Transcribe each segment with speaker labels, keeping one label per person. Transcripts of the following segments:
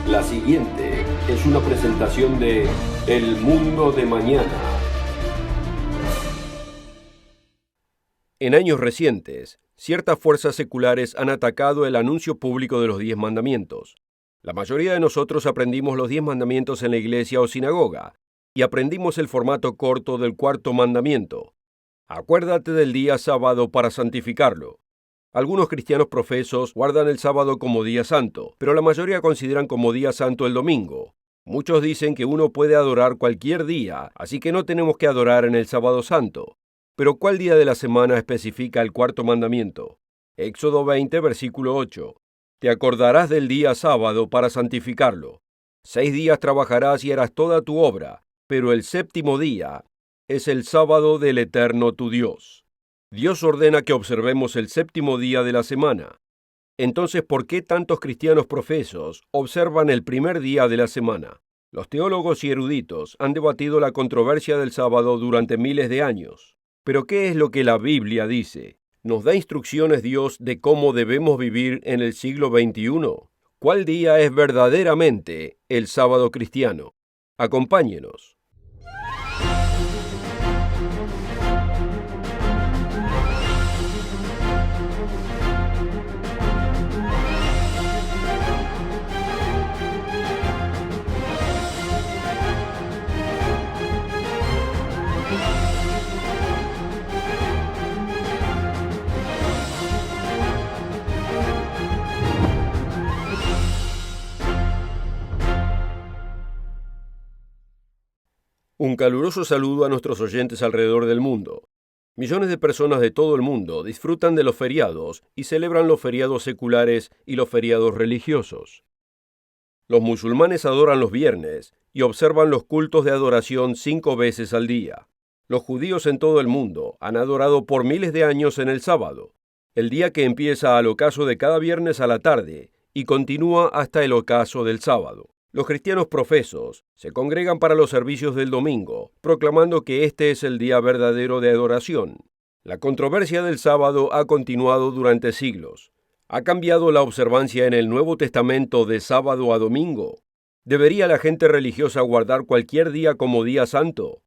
Speaker 1: La siguiente es una presentación de El Mundo de Mañana. En años recientes, ciertas fuerzas seculares han atacado el anuncio público de los 10 mandamientos. La mayoría de nosotros aprendimos los 10 mandamientos en la iglesia o sinagoga, y aprendimos el formato corto del cuarto mandamiento. Acuérdate del día sábado para santificarlo. Algunos cristianos profesos guardan el sábado como día santo, pero la mayoría consideran como día santo el domingo. Muchos dicen que uno puede adorar cualquier día, así que no tenemos que adorar en el sábado santo. Pero ¿cuál día de la semana especifica el cuarto mandamiento? Éxodo 20, versículo 8. Te acordarás del día sábado para santificarlo. 6 días trabajarás y harás toda tu obra, pero el séptimo día es el sábado del Eterno tu Dios. Dios ordena que observemos el séptimo día de la semana. Entonces, ¿por qué tantos cristianos profesos observan el primer día de la semana? Los teólogos y eruditos han debatido la controversia del sábado durante miles de años. Pero ¿qué es lo que la Biblia dice? ¿Nos da instrucciones Dios de cómo debemos vivir en el siglo XXI? ¿Cuál día es verdaderamente el sábado cristiano? Acompáñenos. Un caluroso saludo a nuestros oyentes alrededor del mundo. Millones de personas de todo el mundo disfrutan de los feriados y celebran los feriados seculares y los feriados religiosos. Los musulmanes adoran los viernes y observan los cultos de adoración 5 veces al día. Los judíos en todo el mundo han adorado por miles de años en el sábado, el día que empieza al ocaso de cada viernes a la tarde y continúa hasta el ocaso del sábado. Los cristianos profesos se congregan para los servicios del domingo, proclamando que este es el día verdadero de adoración. La controversia del sábado ha continuado durante siglos. ¿Ha cambiado la observancia en el Nuevo Testamento de sábado a domingo? ¿Debería la gente religiosa guardar cualquier día como día santo?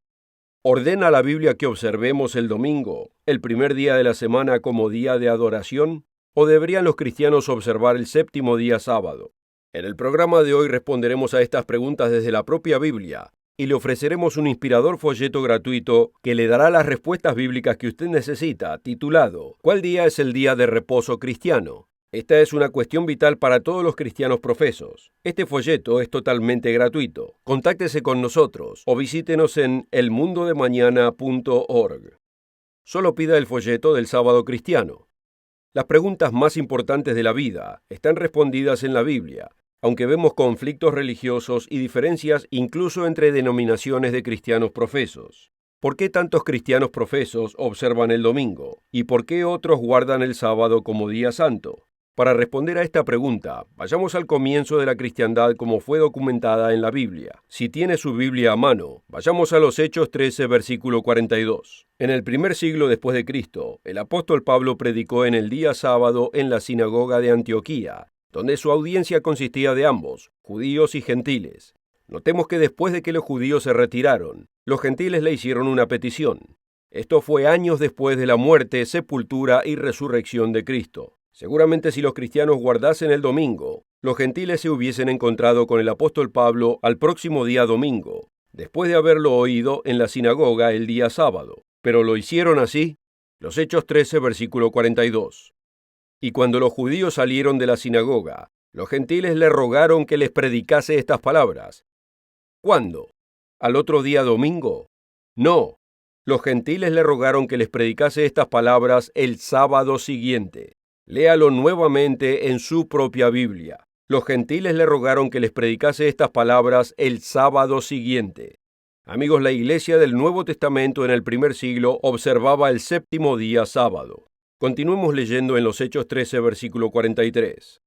Speaker 1: ¿Ordena la Biblia que observemos el domingo, el primer día de la semana, como día de adoración? ¿O deberían los cristianos observar el séptimo día sábado? En el programa de hoy responderemos a estas preguntas desde la propia Biblia y le ofreceremos un inspirador folleto gratuito que le dará las respuestas bíblicas que usted necesita, titulado ¿Cuál día es el día de reposo cristiano? Esta es una cuestión vital para todos los cristianos profesos. Este folleto es totalmente gratuito. Contáctese con nosotros o visítenos en elmundodemañana.org. Solo pida el folleto del sábado cristiano. Las preguntas más importantes de la vida están respondidas en la Biblia, aunque vemos conflictos religiosos y diferencias incluso entre denominaciones de cristianos profesos. ¿Por qué tantos cristianos profesos observan el domingo? ¿Y por qué otros guardan el sábado como día santo? Para responder a esta pregunta, vayamos al comienzo de la cristiandad como fue documentada en la Biblia. Si tiene su Biblia a mano, vayamos a los Hechos 13, versículo 42. En el primer siglo después de Cristo, el apóstol Pablo predicó en el día sábado en la sinagoga de Antioquía, donde su audiencia consistía de ambos, judíos y gentiles. Notemos que después de que los judíos se retiraron, los gentiles le hicieron una petición. Esto fue años después de la muerte, sepultura y resurrección de Cristo. Seguramente si los cristianos guardasen el domingo, los gentiles se hubiesen encontrado con el apóstol Pablo al próximo día domingo, después de haberlo oído en la sinagoga el día sábado. Pero lo hicieron así. Los Hechos 13, versículo 42. Y cuando los judíos salieron de la sinagoga, los gentiles le rogaron que les predicase estas palabras. ¿Cuándo? ¿Al otro día domingo? No. Los gentiles le rogaron que les predicase estas palabras el sábado siguiente. Léalo nuevamente en su propia Biblia. Los gentiles le rogaron que les predicase estas palabras el sábado siguiente. Amigos, la iglesia del Nuevo Testamento en el primer siglo observaba el séptimo día sábado. Continuemos leyendo en los Hechos 13, versículo 43.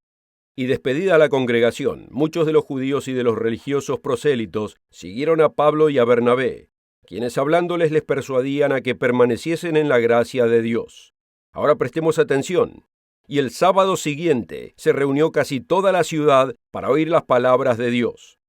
Speaker 1: Y despedida la congregación, muchos de los judíos y de los religiosos prosélitos siguieron a Pablo y a Bernabé, quienes hablándoles les persuadían a que permaneciesen en la gracia de Dios. Ahora prestemos atención. y el sábado siguiente se reunió casi toda la ciudad para oír las palabras de Dios.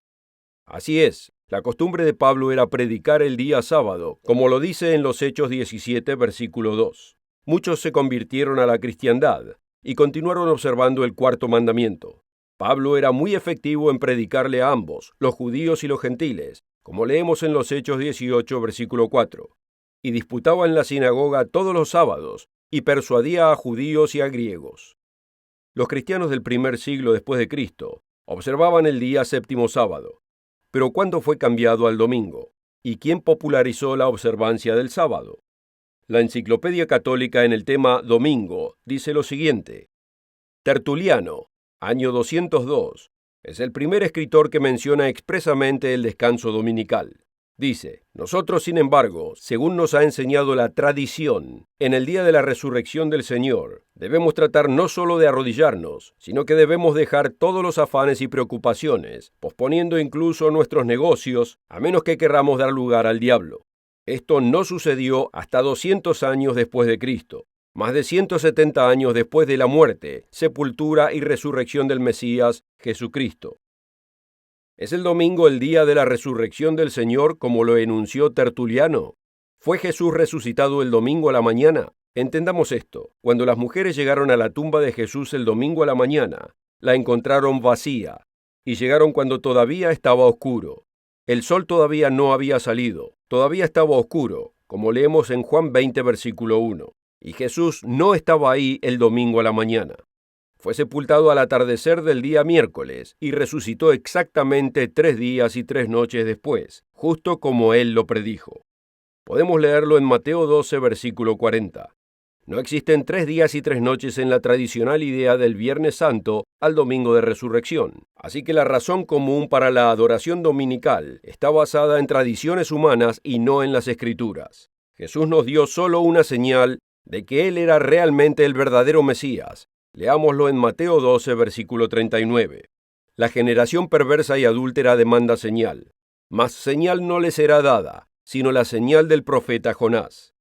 Speaker 1: Así es, la costumbre de Pablo era predicar el día sábado, como lo dice en los Hechos 17, versículo 2. Muchos se convirtieron a la cristiandad y continuaron observando el cuarto mandamiento. Pablo era muy efectivo en predicarle a ambos, los judíos y los gentiles, como leemos en los Hechos 18, versículo 4. Y disputaba en la sinagoga todos los sábados, y persuadía a judíos y a griegos. Los cristianos del primer siglo después de Cristo observaban el día séptimo sábado. Pero ¿cuándo fue cambiado al domingo? ¿Y quién popularizó la observancia del sábado? La Enciclopedia Católica en el tema Domingo dice lo siguiente: Tertuliano, año 202, es el primer escritor que menciona expresamente el descanso dominical. Dice: nosotros, sin embargo, según nos ha enseñado la tradición, en el día de la resurrección del Señor, debemos tratar no solo de arrodillarnos, sino que debemos dejar todos los afanes y preocupaciones, posponiendo incluso nuestros negocios, a menos que querramos dar lugar al diablo. Esto no sucedió hasta 200 años después de Cristo, más de 170 años después de la muerte, sepultura y resurrección del Mesías, Jesucristo. ¿Es el domingo el día de la resurrección del Señor, como lo enunció Tertuliano? ¿Fue Jesús resucitado el domingo a la mañana? Entendamos esto. Cuando las mujeres llegaron a la tumba de Jesús el domingo a la mañana, la encontraron vacía, y llegaron cuando todavía estaba oscuro. El sol todavía no había salido, todavía estaba oscuro, como leemos en Juan 20, versículo 1. Y Jesús no estaba ahí el domingo a la mañana. Fue sepultado al atardecer del día miércoles y resucitó exactamente 3 días y 3 noches después, justo como él lo predijo. Podemos leerlo en Mateo 12, versículo 40. No existen 3 días y 3 noches en la tradicional idea del Viernes Santo al domingo de resurrección. Así que la razón común para la adoración dominical está basada en tradiciones humanas y no en las Escrituras. Jesús nos dio solo una señal de que Él era realmente el verdadero Mesías. Leámoslo en Mateo 12, versículo 39. La generación perversa y adúltera demanda señal, mas señal no le será dada, sino la señal del profeta Jonás.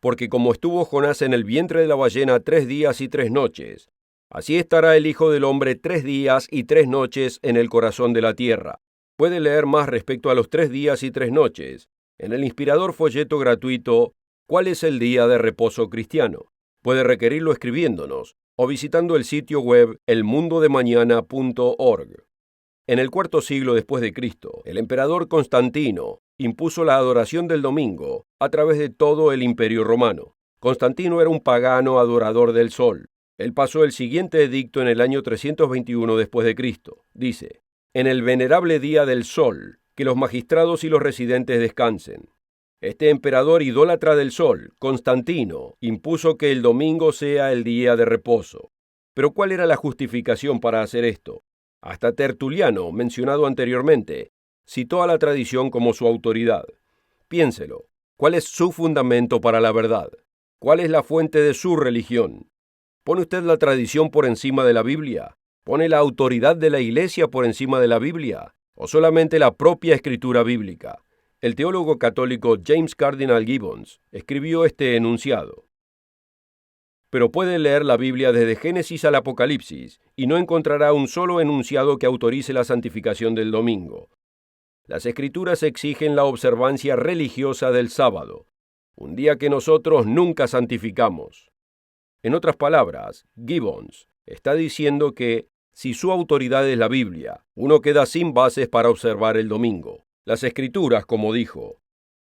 Speaker 1: Porque como estuvo Jonás en el vientre de la ballena 3 días y 3 noches, así estará el Hijo del Hombre 3 días y 3 noches en el corazón de la tierra. Puede leer más respecto a los 3 días y 3 noches en el inspirador folleto gratuito ¿Cuál es el día de reposo cristiano? Puede requerirlo escribiéndonos o visitando el sitio web elmundodemañana.org. En el cuarto siglo después de Cristo, el emperador Constantino impuso la adoración del domingo a través de todo el Imperio Romano. Constantino era un pagano adorador del sol. Él pasó el siguiente edicto en el año 321 después de Cristo. Dice: en el venerable día del sol, que los magistrados y los residentes descansen. Este emperador idólatra del sol, Constantino, impuso que el domingo sea el día de reposo. Pero ¿cuál era la justificación para hacer esto? Hasta Tertuliano, mencionado anteriormente, citó a la tradición como su autoridad. Piénselo, ¿cuál es su fundamento para la verdad? ¿Cuál es la fuente de su religión? ¿Pone usted la tradición por encima de la Biblia? ¿Pone la autoridad de la Iglesia por encima de la Biblia? ¿O solamente la propia escritura bíblica? El teólogo católico James Cardinal Gibbons escribió este enunciado. Pero puede leer la Biblia desde Génesis al Apocalipsis y no encontrará un solo enunciado que autorice la santificación del domingo. Las Escrituras exigen la observancia religiosa del sábado, un día que nosotros nunca santificamos. En otras palabras, Gibbons está diciendo que, si su autoridad es la Biblia, uno queda sin bases para observar el domingo. Las Escrituras, como dijo,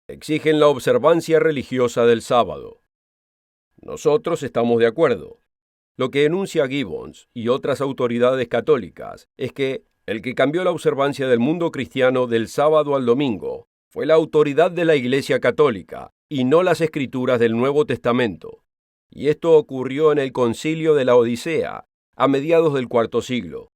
Speaker 1: exigen la observancia religiosa del sábado. Nosotros estamos de acuerdo. Lo que enuncia Gibbons y otras autoridades católicas es que el que cambió la observancia del mundo cristiano del sábado al domingo fue la autoridad de la Iglesia Católica y no las Escrituras del Nuevo Testamento. Y esto ocurrió en el Concilio de la Odisea, a mediados del IV siglo.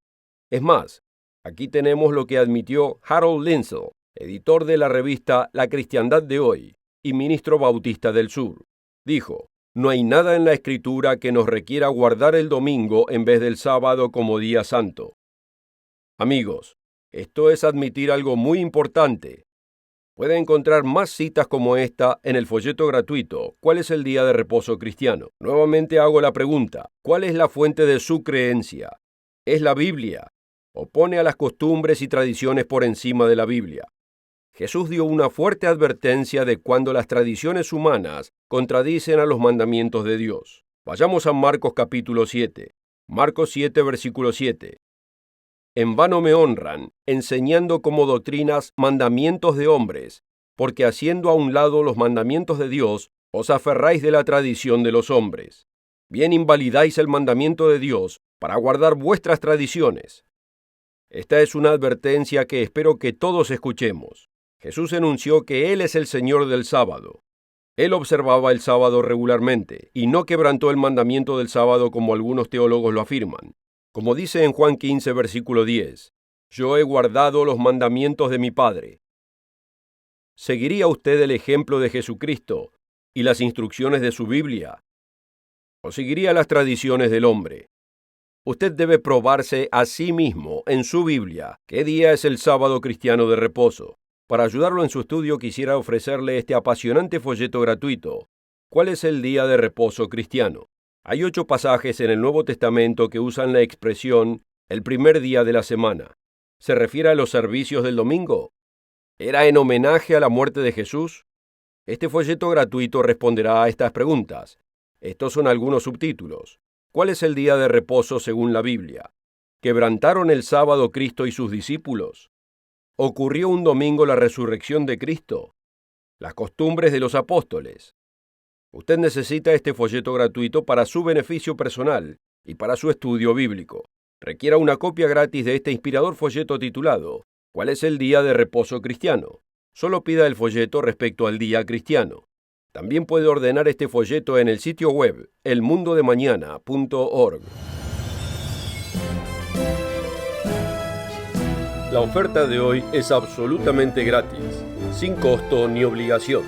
Speaker 1: Es más, aquí tenemos lo que admitió Harold Lindsell, editor de la revista La Cristiandad de Hoy y ministro bautista del Sur. Dijo: no hay nada en la Escritura que nos requiera guardar el domingo en vez del sábado como día santo. Amigos, esto es admitir algo muy importante. Puede encontrar más citas como esta en el folleto gratuito ¿Cuál es el día de reposo cristiano? Nuevamente hago la pregunta, ¿cuál es la fuente de su creencia? ¿Es la Biblia? ¿O pone a las costumbres y tradiciones por encima de la Biblia? Jesús dio una fuerte advertencia de cuando las tradiciones humanas contradicen a los mandamientos de Dios. Vayamos a Marcos capítulo 7. Marcos 7, versículo 7. En vano me honran, enseñando como doctrinas mandamientos de hombres, porque haciendo a un lado los mandamientos de Dios, os aferráis de la tradición de los hombres. Bien invalidáis el mandamiento de Dios para guardar vuestras tradiciones. Esta es una advertencia que espero que todos escuchemos. Jesús enunció que Él es el Señor del sábado. Él observaba el sábado regularmente y no quebrantó el mandamiento del sábado como algunos teólogos lo afirman. Como dice en Juan 15, versículo 10, yo he guardado los mandamientos de mi Padre. ¿Seguiría usted el ejemplo de Jesucristo y las instrucciones de su Biblia? ¿O seguiría las tradiciones del hombre? Usted debe probarse a sí mismo en su Biblia qué día es el sábado cristiano de reposo. Para ayudarlo en su estudio quisiera ofrecerle este apasionante folleto gratuito. ¿Cuál es el día de reposo cristiano? Hay 8 pasajes en el Nuevo Testamento que usan la expresión el primer día de la semana. ¿Se refiere a los servicios del domingo? ¿Era en homenaje a la muerte de Jesús? Este folleto gratuito responderá a estas preguntas. Estos son algunos subtítulos. ¿Cuál es el día de reposo según la Biblia? ¿Quebrantaron el sábado Cristo y sus discípulos? ¿Ocurrió un domingo la resurrección de Cristo? Las costumbres de los apóstoles. Usted necesita este folleto gratuito para su beneficio personal y para su estudio bíblico. Requiera una copia gratis de este inspirador folleto titulado ¿Cuál es el día de reposo cristiano? Solo pida el folleto respecto al día cristiano. También puede ordenar este folleto en el sitio web elmundodemañana.org. La oferta de hoy es absolutamente gratis, sin costo ni obligación.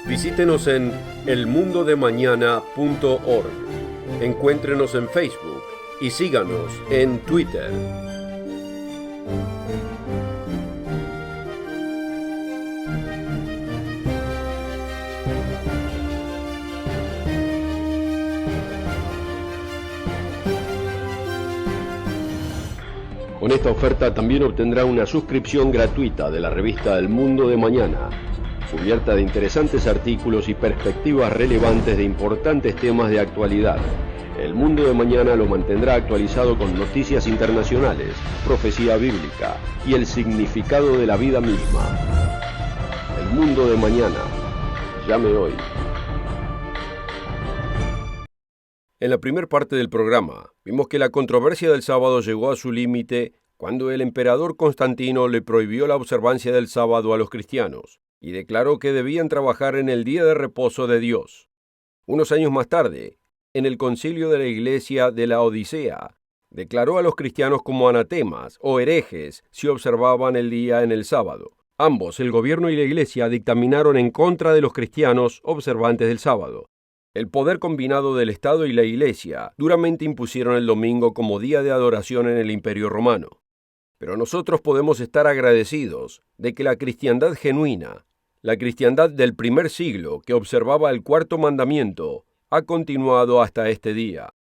Speaker 1: Visítenos en elmundodemañana.org. Encuéntrenos en Facebook y síganos en Twitter. Con esta oferta también obtendrá una suscripción gratuita de la revista El Mundo de Mañana, cubierta de interesantes artículos y perspectivas relevantes de importantes temas de actualidad. El Mundo de Mañana lo mantendrá actualizado con noticias internacionales, profecía bíblica y el significado de la vida misma. El Mundo de Mañana. Llame hoy. En la primera parte del programa, vimos que la controversia del sábado llegó a su límite cuando el emperador Constantino le prohibió la observancia del sábado a los cristianos y declaró que debían trabajar en el día de reposo de Dios. Unos años más tarde, en el concilio de la iglesia de la Odisea, declaró a los cristianos como anatemas o herejes si observaban el día en el sábado. Ambos, el gobierno y la iglesia, dictaminaron en contra de los cristianos observantes del sábado. El poder combinado del Estado y la Iglesia duramente impusieron el domingo como día de adoración en el Imperio Romano. Pero nosotros podemos estar agradecidos de que la cristiandad genuina, la cristiandad del primer siglo que observaba el cuarto mandamiento, ha continuado hasta este día.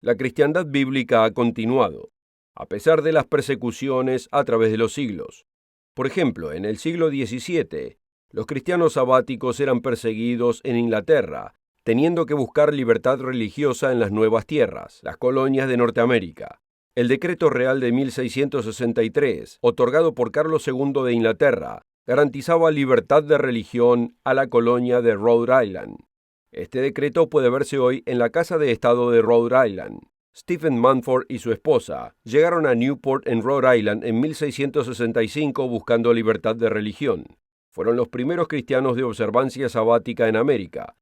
Speaker 1: La cristiandad bíblica ha continuado, a pesar de las persecuciones a través de los siglos. Por ejemplo, en el siglo XVII, los cristianos sabáticos eran perseguidos en Inglaterra, teniendo que buscar libertad religiosa en las nuevas tierras, las colonias de Norteamérica. El decreto real de 1663, otorgado por Carlos II de Inglaterra, garantizaba libertad de religión a la colonia de Rhode Island. Este decreto puede verse hoy en la Casa de Estado de Rhode Island. Stephen Mumford y su esposa llegaron a Newport en Rhode Island en 1665 buscando libertad de religión. Fueron los primeros cristianos de observancia sabática en América.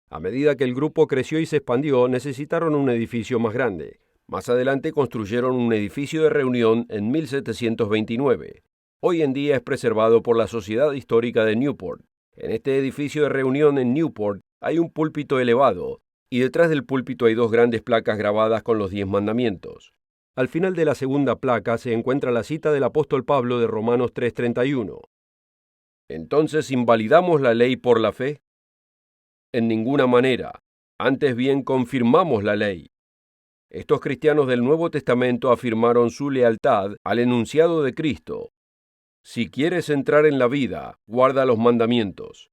Speaker 1: A medida que el grupo creció y se expandió, necesitaron un edificio más grande. Más adelante construyeron un edificio de reunión en 1729. Hoy en día es preservado por la Sociedad Histórica de Newport. En este edificio de reunión en Newport hay un púlpito elevado, y detrás del púlpito hay 2 grandes placas grabadas con los 10 mandamientos. Al final de la segunda placa se encuentra la cita del apóstol Pablo de Romanos 3:31. ¿Entonces invalidamos la ley por la fe? En ninguna manera. Antes bien confirmamos la ley. Estos cristianos del Nuevo Testamento afirmaron su lealtad al enunciado de Cristo. Si quieres entrar en la vida, guarda los mandamientos.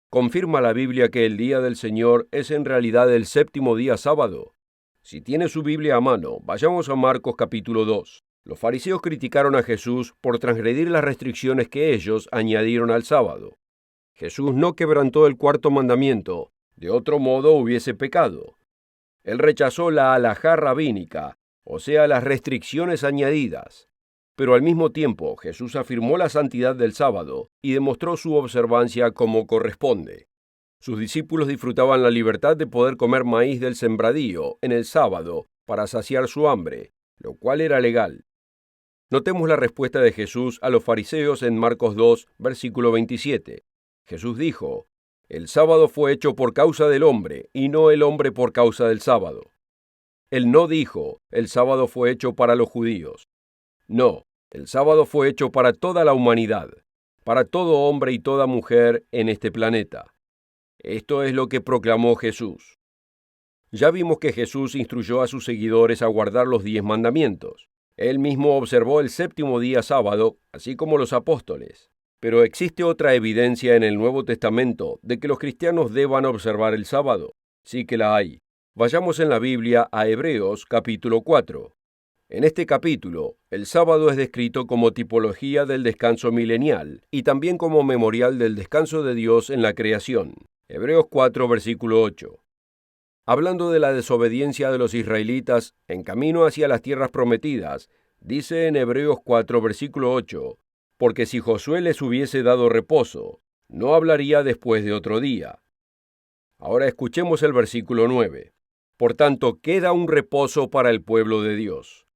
Speaker 1: ¿Confirma la Biblia que el día del Señor es en realidad el séptimo día sábado? Si tiene su Biblia a mano, vayamos a Marcos capítulo 2. Los fariseos criticaron a Jesús por transgredir las restricciones que ellos añadieron al sábado. Jesús no quebrantó el cuarto mandamiento, de otro modo hubiese pecado. Él rechazó la halajá rabínica, o sea, las restricciones añadidas. Pero al mismo tiempo, Jesús afirmó la santidad del sábado y demostró su observancia como corresponde. Sus discípulos disfrutaban la libertad de poder comer maíz del sembradío en el sábado para saciar su hambre, lo cual era legal. Notemos la respuesta de Jesús a los fariseos en Marcos 2, versículo 27. Jesús dijo: «El sábado fue hecho por causa del hombre, y no el hombre por causa del sábado». Él no dijo: «El sábado fue hecho para los judíos». No, el sábado fue hecho para toda la humanidad, para todo hombre y toda mujer en este planeta. Esto es lo que proclamó Jesús. Ya vimos que Jesús instruyó a sus seguidores a guardar los 10 mandamientos. Él mismo observó el séptimo día sábado, así como los apóstoles. Pero existe otra evidencia en el Nuevo Testamento de que los cristianos deban observar el sábado. Sí que la hay. Vayamos en la Biblia a Hebreos capítulo 4. En este capítulo, el sábado es descrito como tipología del descanso milenial y también como memorial del descanso de Dios en la creación. Hebreos 4, versículo 8. Hablando de la desobediencia de los israelitas en camino hacia las tierras prometidas, dice en Hebreos 4, versículo 8, «Porque si Josué les hubiese dado reposo, no hablaría después de otro día». Ahora escuchemos el versículo 9. «Por tanto, queda un reposo para el pueblo de Dios».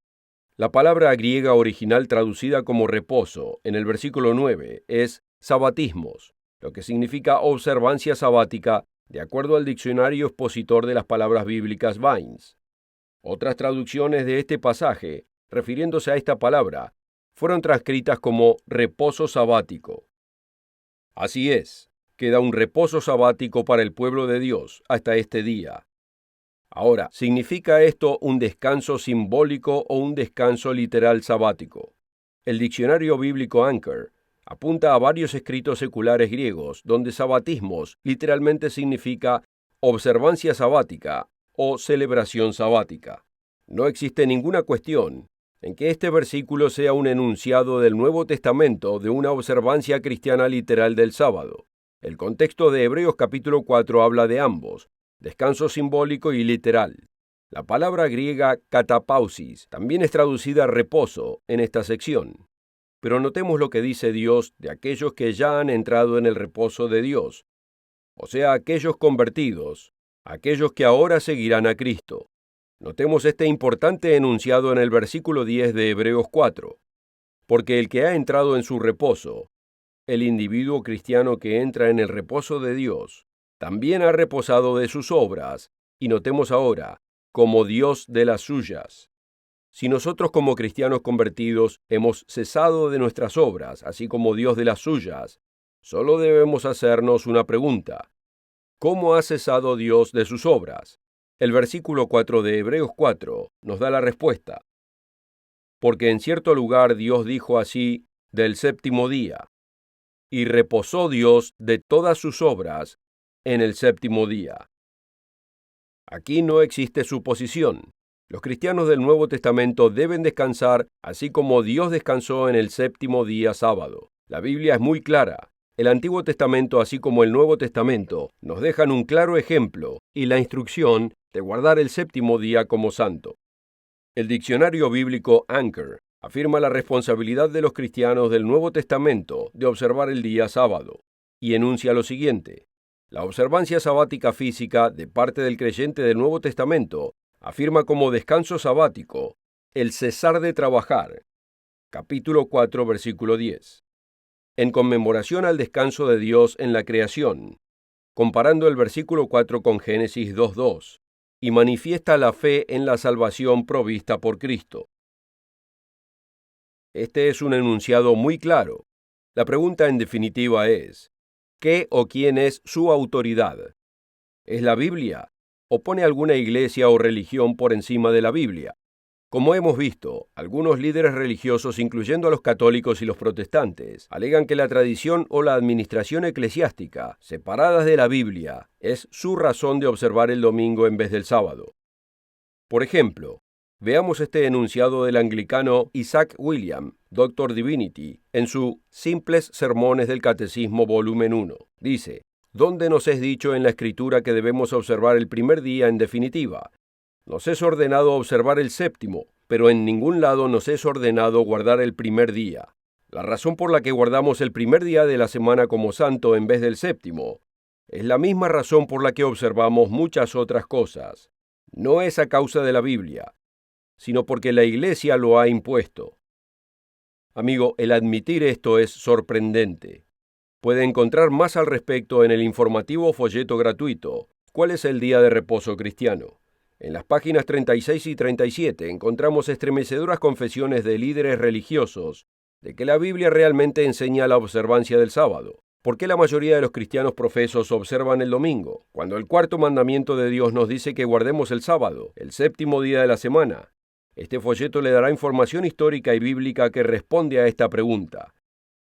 Speaker 1: La palabra griega original traducida como reposo en el versículo 9 es sabatismos, lo que significa observancia sabática, de acuerdo al diccionario expositor de las palabras bíblicas Vines. Otras traducciones de este pasaje, refiriéndose a esta palabra, fueron transcritas como reposo sabático. Así es, queda un reposo sabático para el pueblo de Dios hasta este día. Ahora, ¿significa esto un descanso simbólico o un descanso literal sabático? El diccionario bíblico Anchor apunta a varios escritos seculares griegos donde sabatismos literalmente significa observancia sabática o celebración sabática. No existe ninguna cuestión en que este versículo sea un enunciado del Nuevo Testamento de una observancia cristiana literal del sábado. El contexto de Hebreos capítulo 4 habla de ambos, descanso simbólico y literal. La palabra griega katapausis también es traducida reposo en esta sección. Pero notemos lo que dice Dios de aquellos que ya han entrado en el reposo de Dios, o sea, aquellos convertidos, aquellos que ahora seguirán a Cristo. Notemos este importante enunciado en el versículo 10 de Hebreos 4. Porque el que ha entrado en su reposo, el individuo cristiano que entra en el reposo de Dios, también ha reposado de sus obras, y notemos ahora, como Dios de las suyas. Si nosotros como cristianos convertidos hemos cesado de nuestras obras, así como Dios de las suyas, solo debemos hacernos una pregunta. ¿Cómo ha cesado Dios de sus obras? El versículo 4 de Hebreos 4 nos da la respuesta. Porque en cierto lugar Dios dijo así del séptimo día, y reposó Dios de todas sus obras en el séptimo día. Aquí no existe suposición. Los cristianos del Nuevo Testamento deben descansar así como Dios descansó en el séptimo día sábado. La Biblia es muy clara. El Antiguo Testamento, así como el Nuevo Testamento, nos dejan un claro ejemplo y la instrucción de guardar el séptimo día como santo. El diccionario bíblico Anchor afirma la responsabilidad de los cristianos del Nuevo Testamento de observar el día sábado, y enuncia lo siguiente. La observancia sabática física de parte del creyente del Nuevo Testamento afirma como descanso sabático el cesar de trabajar. Capítulo 4, versículo 10. En conmemoración al descanso de Dios en la creación, comparando el versículo 4 con Génesis 2:2, y manifiesta la fe en la salvación provista por Cristo. Este es un enunciado muy claro. La pregunta en definitiva es, ¿qué o quién es su autoridad? ¿Es la Biblia? ¿O pone alguna iglesia o religión por encima de la Biblia? Como hemos visto, algunos líderes religiosos, incluyendo a los católicos y los protestantes, alegan que la tradición o la administración eclesiástica, separadas de la Biblia, es su razón de observar el domingo en vez del sábado. Por ejemplo, veamos este enunciado del anglicano Isaac William, Doctor Divinity, en su Simples Sermones del Catecismo, volumen 1. Dice, ¿dónde nos es dicho en la Escritura que debemos observar el primer día en definitiva? Nos es ordenado observar el séptimo, pero en ningún lado nos es ordenado guardar el primer día. La razón por la que guardamos el primer día de la semana como santo en vez del séptimo es la misma razón por la que observamos muchas otras cosas. No es a causa de la Biblia, sino porque la Iglesia lo ha impuesto. Amigo, el admitir esto es sorprendente. Puede encontrar más al respecto en el informativo folleto gratuito, ¿Cuál es el día de reposo cristiano? En las páginas 36 y 37 encontramos estremecedoras confesiones de líderes religiosos de que la Biblia realmente enseña la observancia del sábado. ¿Por qué la mayoría de los cristianos profesos observan el domingo, cuando el cuarto mandamiento de Dios nos dice que guardemos el sábado, el séptimo día de la semana? Este folleto le dará información histórica y bíblica que responde a esta pregunta.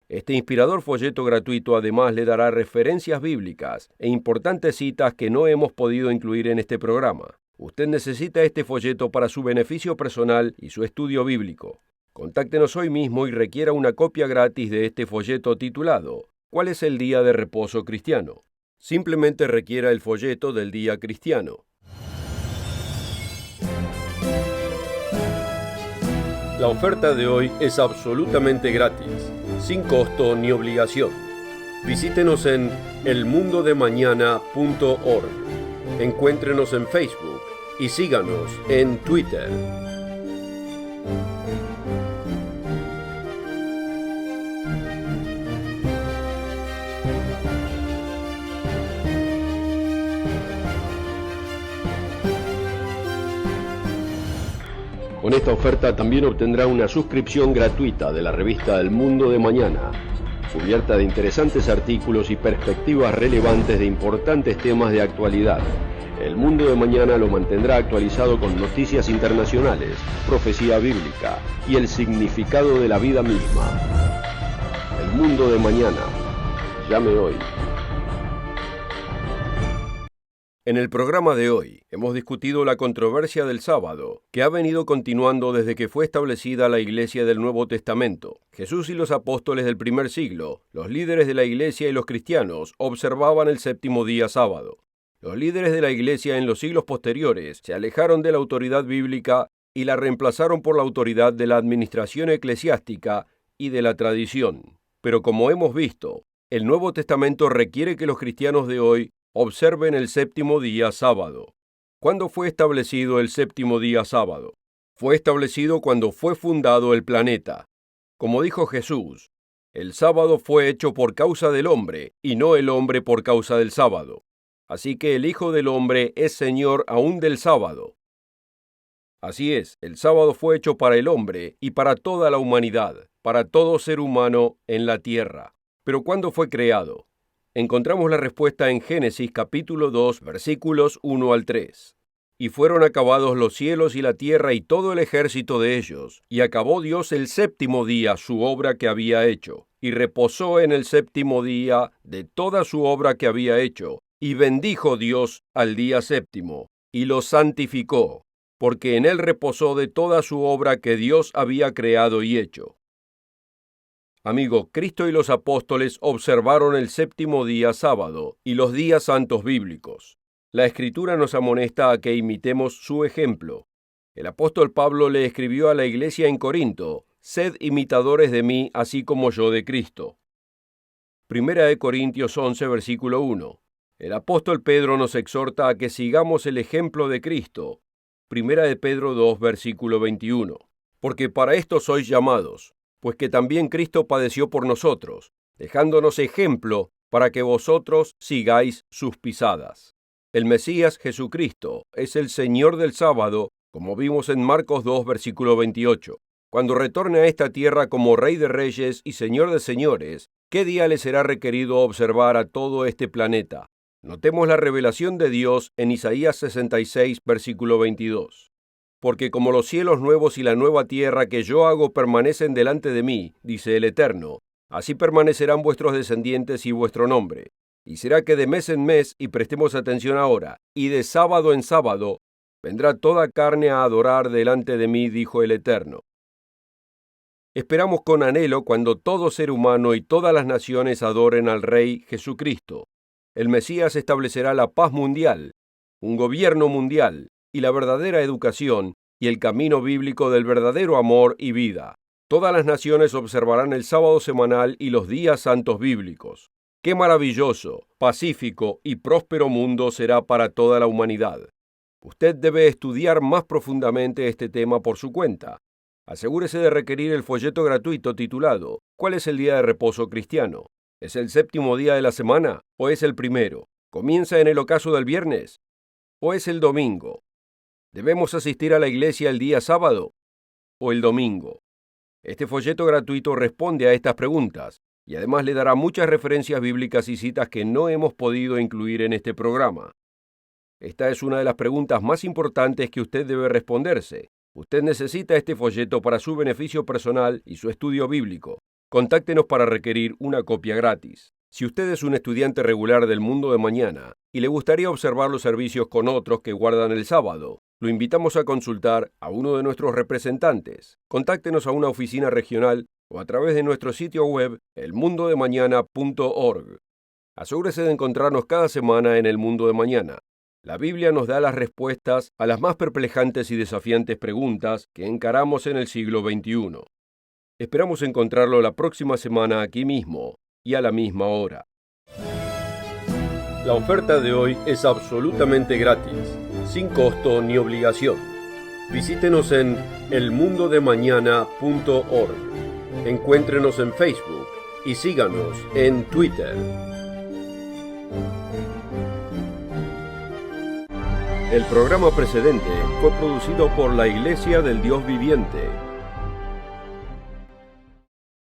Speaker 1: Este inspirador folleto gratuito además le dará referencias bíblicas e importantes citas que no hemos podido incluir en este programa. Usted necesita este folleto para su beneficio personal y su estudio bíblico. Contáctenos hoy mismo y requiera una copia gratis de este folleto titulado ¿Cuál es el día de reposo cristiano? Simplemente requiera el folleto del día cristiano. La oferta de hoy es absolutamente gratis, sin costo ni obligación. Visítenos en elmundodemañana.org. Encuéntrenos en Facebook y síganos en Twitter. Con esta oferta también obtendrá una suscripción gratuita de la revista El Mundo de Mañana, cubierta de interesantes artículos y perspectivas relevantes de importantes temas de actualidad. El Mundo de Mañana lo mantendrá actualizado con noticias internacionales, profecía bíblica y el significado de la vida misma. El Mundo de Mañana. Llame hoy. En el programa de hoy hemos discutido la controversia del sábado, que ha venido continuando desde que fue establecida la Iglesia del Nuevo Testamento. Jesús y los apóstoles del primer siglo, los líderes de la Iglesia y los cristianos, observaban el séptimo día sábado. Los líderes de la Iglesia en los siglos posteriores se alejaron de la autoridad bíblica y la reemplazaron por la autoridad de la administración eclesiástica y de la tradición. Pero como hemos visto, el Nuevo Testamento requiere que los cristianos de hoy observen el séptimo día sábado. ¿Cuándo fue establecido el séptimo día sábado? Fue establecido cuando fue fundado el planeta. Como dijo Jesús, el sábado fue hecho por causa del hombre y no el hombre por causa del sábado. Así que el Hijo del Hombre es Señor aún del sábado. Así es, el sábado fue hecho para el hombre y para toda la humanidad, para todo ser humano en la tierra. Pero ¿cuándo fue creado? Encontramos la respuesta en Génesis capítulo 2, versículos 1 al 3. Y fueron acabados los cielos y la tierra y todo el ejército de ellos, y acabó Dios el séptimo día su obra que había hecho, y reposó en el séptimo día de toda su obra que había hecho, y bendijo Dios al día séptimo, y lo santificó, porque en él reposó de toda su obra que Dios había creado y hecho. Amigo, Cristo y los apóstoles observaron el séptimo día sábado y los días santos bíblicos. La Escritura nos amonesta a que imitemos su ejemplo. El apóstol Pablo le escribió a la iglesia en Corinto, «Sed imitadores de mí, así como yo de Cristo». Primera de Corintios 11, versículo 1. El apóstol Pedro nos exhorta a que sigamos el ejemplo de Cristo. Primera de Pedro 2, versículo 21. Porque para esto sois llamados, pues que también Cristo padeció por nosotros, dejándonos ejemplo para que vosotros sigáis sus pisadas. El Mesías Jesucristo es el Señor del sábado, como vimos en Marcos 2, versículo 28. Cuando retorne a esta tierra como Rey de Reyes y Señor de Señores, ¿qué día le será requerido observar a todo este planeta? Notemos la revelación de Dios en Isaías 66, versículo 22. Porque como los cielos nuevos y la nueva tierra que yo hago permanecen delante de mí, dice el Eterno, así permanecerán vuestros descendientes y vuestro nombre. Y será que de mes en mes, y prestemos atención ahora, y de sábado en sábado, vendrá toda carne a adorar delante de mí, dijo el Eterno. Esperamos con anhelo cuando todo ser humano y todas las naciones adoren al Rey Jesucristo. El Mesías establecerá la paz mundial, un gobierno mundial, y la verdadera educación, y el camino bíblico del verdadero amor y vida. Todas las naciones observarán el sábado semanal y los días santos bíblicos. ¡Qué maravilloso, pacífico y próspero mundo será para toda la humanidad! Usted debe estudiar más profundamente este tema por su cuenta. Asegúrese de requerir el folleto gratuito titulado ¿Cuál es el día de reposo cristiano? ¿Es el séptimo día de la semana o es el primero? ¿Comienza en el ocaso del viernes o es el domingo? ¿Debemos asistir a la iglesia el día sábado o el domingo? Este folleto gratuito responde a estas preguntas y además le dará muchas referencias bíblicas y citas que no hemos podido incluir en este programa. Esta es una de las preguntas más importantes que usted debe responderse. Usted necesita este folleto para su beneficio personal y su estudio bíblico. Contáctenos para requerir una copia gratis. Si usted es un estudiante regular del Mundo de Mañana y le gustaría observar los servicios con otros que guardan el sábado, lo invitamos a consultar a uno de nuestros representantes. Contáctenos a una oficina regional o a través de nuestro sitio web elmundodemañana.org. Asegúrese de encontrarnos cada semana en El Mundo de Mañana. La Biblia nos da las respuestas a las más perplejantes y desafiantes preguntas que encaramos en el siglo XXI. Esperamos encontrarlo la próxima semana aquí mismo y a la misma hora. La oferta de hoy es absolutamente gratis, sin costo ni obligación. Visítenos en elmundodemañana.org. Encuéntrenos en Facebook y síganos en Twitter. El programa precedente fue producido por la Iglesia del Dios Viviente.